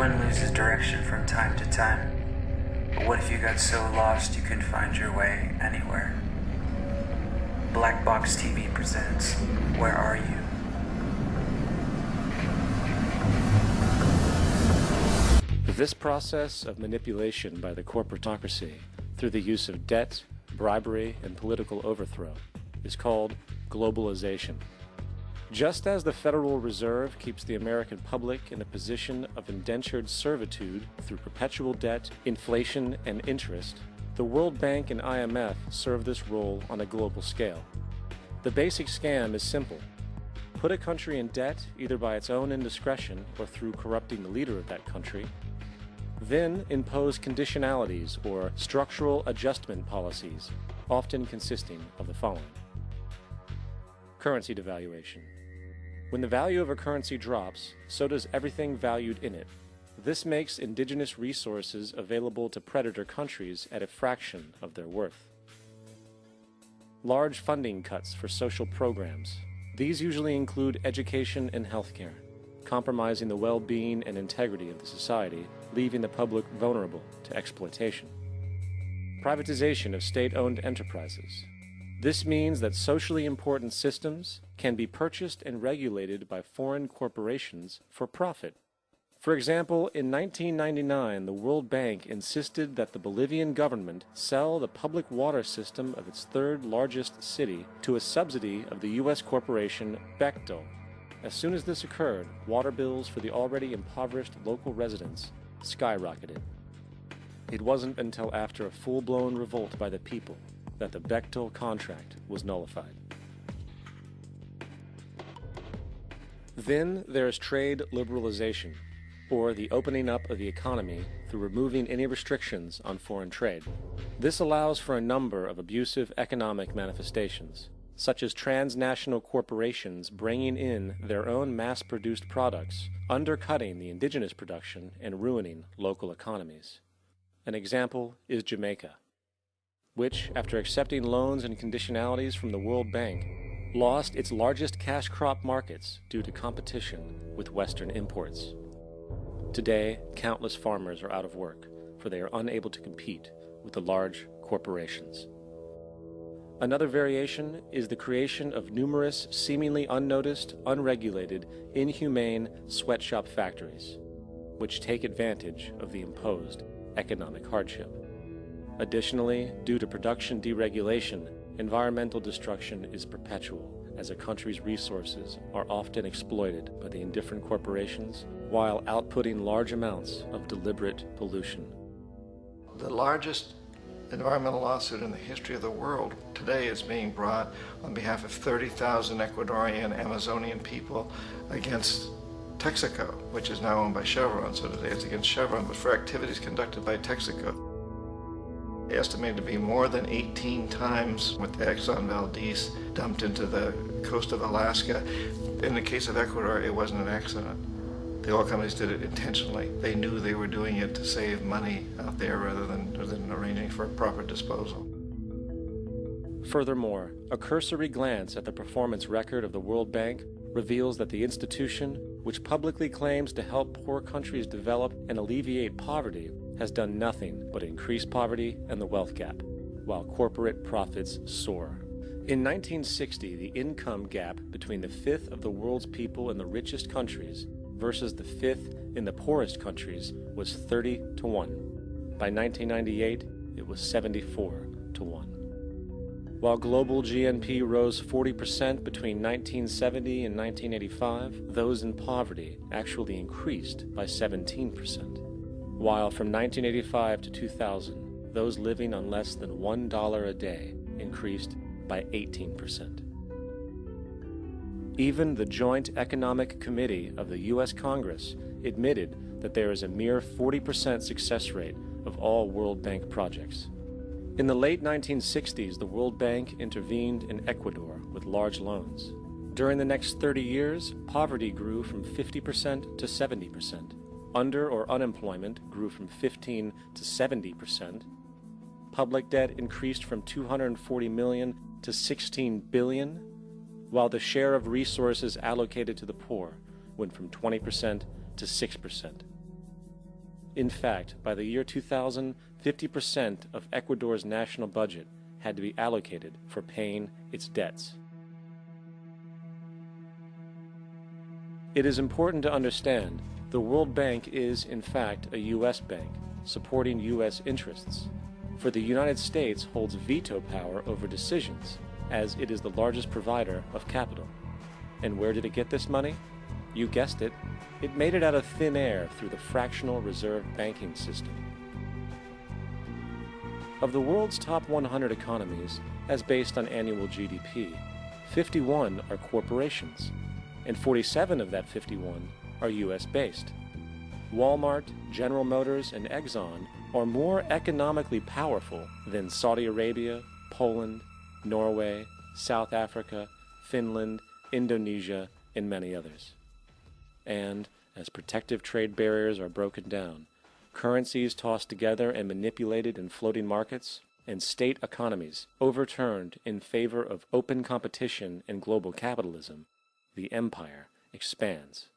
Everyone loses direction from time to time. But what if you got so lost you couldn't find your way anywhere? Black Box TV presents Where Are You? This process of manipulation by the corporatocracy through the use of debt, bribery, and political overthrow is called globalization. Just as the Federal Reserve keeps the American public in a position of indentured servitude through perpetual debt, inflation, and interest, the World Bank and IMF serve this role on a global scale. The basic scam is simple. Put a country in debt either by its own indiscretion or through corrupting the leader of that country, then impose conditionalities or structural adjustment policies, often consisting of the following. Currency devaluation. When the value of a currency drops, so does everything valued in it. This makes indigenous resources available to predator countries at a fraction of their worth. Large funding cuts for social programs. These usually include education and healthcare, compromising the well-being and integrity of the society, leaving the public vulnerable to exploitation. Privatization of state-owned enterprises. This means that socially important systems can be purchased and regulated by foreign corporations for profit. For example, in 1999, the World Bank insisted that the Bolivian government sell the public water system of its third largest city to a subsidy of the U.S. corporation Bechtel. As soon as this occurred, water bills for the already impoverished local residents skyrocketed. It wasn't until after a full-blown revolt by the people that the Bechtel contract was nullified. Then there is trade liberalization, or the opening up of the economy through removing any restrictions on foreign trade. This allows for a number of abusive economic manifestations, such as transnational corporations bringing in their own mass-produced products, undercutting the indigenous production and ruining local economies. An example is Jamaica, which, after accepting loans and conditionalities from the World Bank, lost its largest cash crop markets due to competition with Western imports. Today, countless farmers are out of work, for they are unable to compete with the large corporations. Another variation is the creation of numerous seemingly unnoticed, unregulated, inhumane sweatshop factories, which take advantage of the imposed economic hardship. Additionally, due to production deregulation, environmental destruction is perpetual, as a country's resources are often exploited by the indifferent corporations while outputting large amounts of deliberate pollution. The largest environmental lawsuit in the history of the world today is being brought on behalf of 30,000 Ecuadorian Amazonian people against Texaco, which is now owned by Chevron. So today it's against Chevron, but for activities conducted by Texaco. Estimated to be more than 18 times what the Exxon Valdez dumped into the coast of Alaska. In the case of Ecuador, it wasn't an accident. The oil companies did it intentionally. They knew they were doing it to save money out there rather than arranging for proper disposal. Furthermore, a cursory glance at the performance record of the World Bank reveals that the institution, which publicly claims to help poor countries develop and alleviate poverty, has done nothing but increase poverty and the wealth gap, while corporate profits soar. In 1960, the income gap between the fifth of the world's people in the richest countries versus the fifth in the poorest countries was 30 to 1. By 1998, it was 74 to 1. While global GNP rose 40% between 1970 and 1985, those in poverty actually increased by 17%. While from 1985 to 2000, those living on less than $1 a day increased by 18%. Even the Joint Economic Committee of the U.S. Congress admitted that there is a mere 40% success rate of all World Bank projects. In the late 1960s, the World Bank intervened in Ecuador with large loans. During the next 30 years, poverty grew from 50% to 70%. Under or unemployment grew from 15 to 70%. Public debt increased from $240 million to $16 billion, while the share of resources allocated to the poor went from 20% to 6%. In fact, by the year 2000, 50% of Ecuador's national budget had to be allocated for paying its debts. It is important to understand the World Bank is, in fact, a U.S. bank, supporting U.S. interests, for the United States holds veto power over decisions, as it is the largest provider of capital. And where did it get this money? You guessed it, it made it out of thin air through the fractional reserve banking system. Of the world's top 100 economies, as based on annual GDP, 51 are corporations, and 47 of that 51 are U.S.-based. Walmart, General Motors, and Exxon are more economically powerful than Saudi Arabia, Poland, Norway, South Africa, Finland, Indonesia, and many others. And as protective trade barriers are broken down, currencies tossed together and manipulated in floating markets, and state economies overturned in favor of open competition and global capitalism, the empire expands.